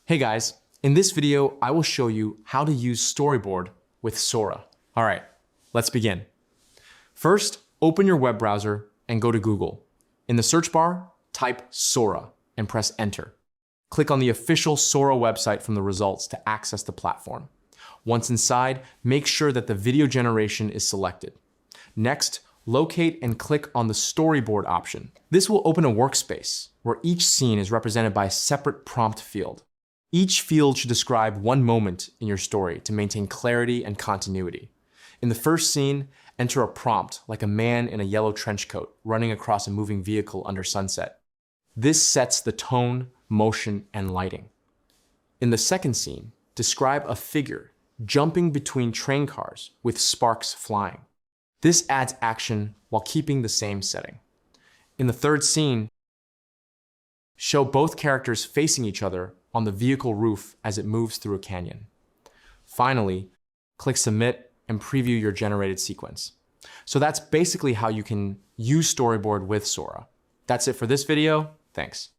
Hey guys, in this video, I will show you how to use Storyboard with Sora. All right, let's begin. First, open your web browser and go to Google. In the search bar, type Sora and press enter. Click on the official Sora website from the results to access the platform. Once inside, make sure that the video generation is selected. Next, locate and click on the Storyboard option. This will open a workspace where each scene is represented by a separate prompt field. Each field should describe one moment in your story to maintain clarity and continuity. In the first scene, enter a prompt like a man in a yellow trench coat running across a moving vehicle under sunset. This sets the tone, motion, and lighting. In the second scene, describe a figure jumping between train cars with sparks flying. This adds action while keeping the same setting. In the third scene, show both characters facing each other on the vehicle roof as it moves through a canyon. Finally, click Submit and preview your generated sequence. So that's basically how you can use Storyboard with Sora. That's it for this video. Thanks.